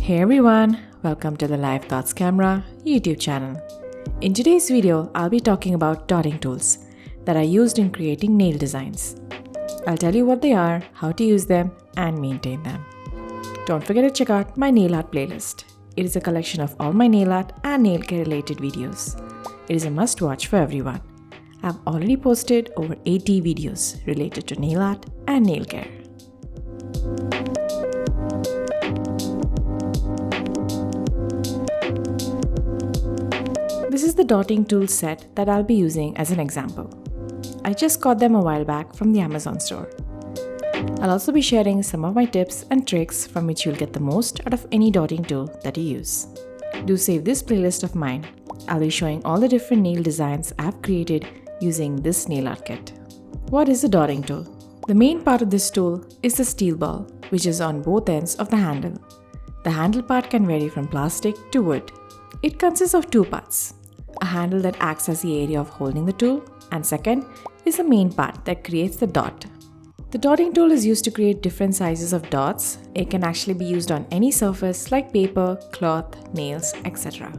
Hey everyone, welcome to the LifeThoughtsCam YouTube channel. In today's video, I'll be talking about dotting tools that are used in creating nail designs. I'll tell you what they are, how to use them, and maintain them. Don't forget to check out my nail art playlist. It is a collection of all my nail art and nail care related videos. It is a must watch for everyone. I've already posted over 80 videos related to nail art and nail care. This is the dotting tool set that I'll be using as an example. I just got them a while back from the Amazon store. I'll also be sharing some of my tips and tricks from which you'll get the most out of any dotting tool that you use. Do save this playlist of mine. I'll be showing all the different nail designs I've created using this nail art kit. What is a dotting tool? The main part of this tool is the steel ball, which is on both ends of the handle. The handle part can vary from plastic to wood. It consists of two parts. A handle that acts as the area of holding the tool, and second is the main part that creates the dot. The dotting tool is used to create different sizes of dots. It can actually be used on any surface like paper, cloth, nails, etc.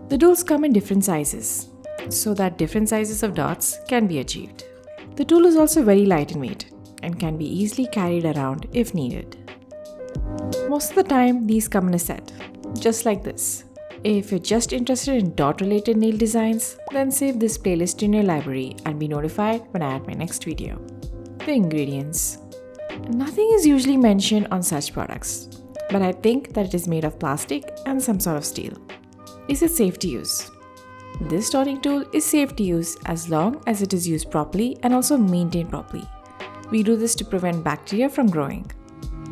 The tools come in different sizes, so that different sizes of dots can be achieved. The tool is also very light in weight and can be easily carried around if needed. Most of the time, these come in a set, just like this. If you're just interested in dot-related nail designs, then save this playlist in your library and be notified when I add my next video. The ingredients. Nothing is usually mentioned on such products, but I think that it is made of plastic and some sort of steel. Is it safe to use? This dotting tool is safe to use as long as it is used properly and also maintained properly. We do this to prevent bacteria from growing.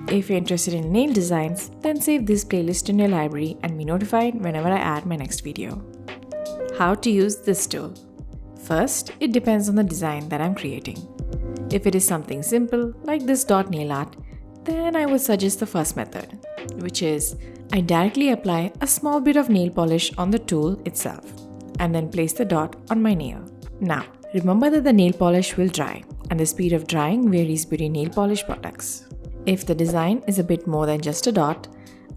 If you're interested in nail designs, then save this playlist in your library and be notified whenever I add my next video. How to use this tool? First, it depends on the design that I'm creating. If it is something simple, like this dot nail art, then I would suggest the first method, which is I directly apply a small bit of nail polish on the tool itself, and then place the dot on my nail. Now, remember that the nail polish will dry, and the speed of drying varies between nail polish products. If the design is a bit more than just a dot,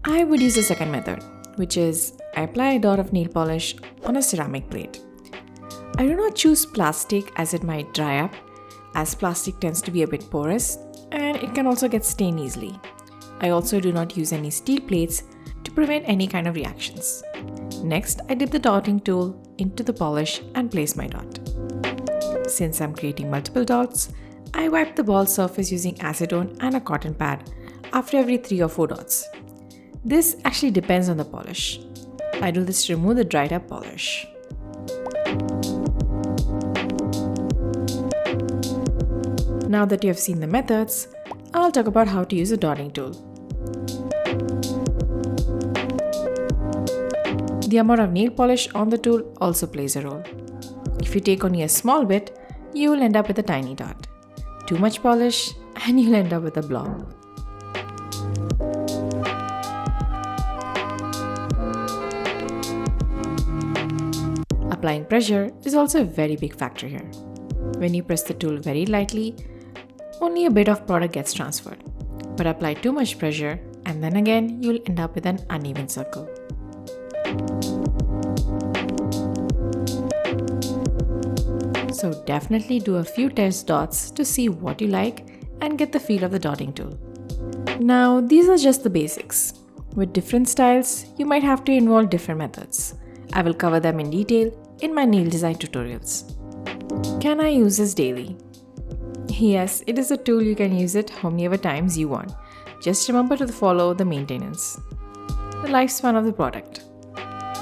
I would use the second method, which is I apply a dot of nail polish on a ceramic plate. I do not choose plastic as it might dry up, as plastic tends to be a bit porous and it can also get stained easily. I also do not use any steel plates to prevent any kind of reactions. Next, I dip the dotting tool into the polish and place my dot. Since I'm creating multiple dots, I wipe the ball surface using acetone and a cotton pad after every 3 or 4 dots. This actually depends on the polish. I do this to remove the dried up polish. Now that you have seen the methods, I'll talk about how to use a dotting tool. The amount of nail polish on the tool also plays a role. If you take only a small bit, you will end up with a tiny dot. Too much polish and you'll end up with a blob. Applying pressure is also a very big factor here. When you press the tool very lightly, only a bit of product gets transferred. But apply too much pressure and then again you'll end up with an uneven circle. So definitely do a few test dots to see what you like and get the feel of the dotting tool. Now these are just the basics. With different styles, you might have to involve different methods. I will cover them in detail in my nail design tutorials. Can I use this daily? Yes, it is a tool you can use it how many times you want. Just remember to follow the maintenance. The lifespan of the product.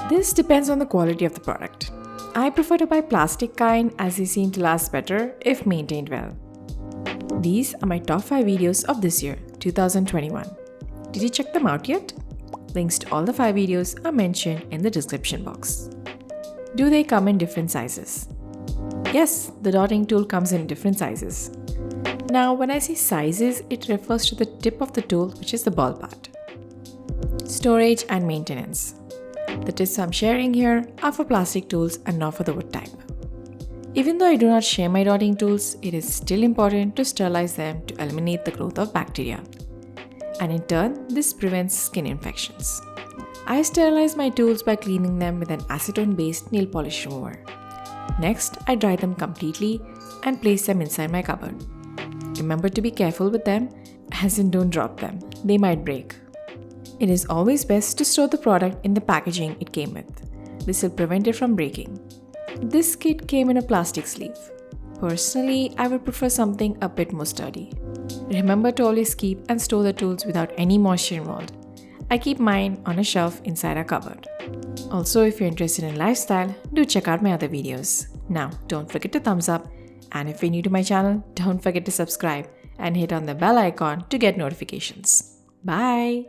This depends on the quality of the product. I prefer to buy plastic kind as they seem to last better if maintained well. These are my top 5 videos of this year, 2021. Did you check them out yet? Links to all the 5 videos are mentioned in the description box. Do they come in different sizes? Yes, the dotting tool comes in different sizes. Now, when I say sizes, it refers to the tip of the tool, which is the ball part. Storage and maintenance. The tips I'm sharing here are for plastic tools and not for the wood type. Even though I do not share my dotting tools, it is still important to sterilize them to eliminate the growth of bacteria. And in turn, this prevents skin infections. I sterilize my tools by cleaning them with an acetone-based nail polish remover. Next, I dry them completely and place them inside my cupboard. Remember to be careful with them, as in don't drop them, they might break. It is always best to store the product in the packaging it came with. This will prevent it from breaking. This kit came in a plastic sleeve. Personally, I would prefer something a bit more sturdy. Remember to always keep and store the tools without any moisture involved. I keep mine on a shelf inside our cupboard. Also, if you're interested in lifestyle, do check out my other videos. Now, don't forget to thumbs up, and if you're new to my channel, don't forget to subscribe and hit on the bell icon to get notifications. Bye!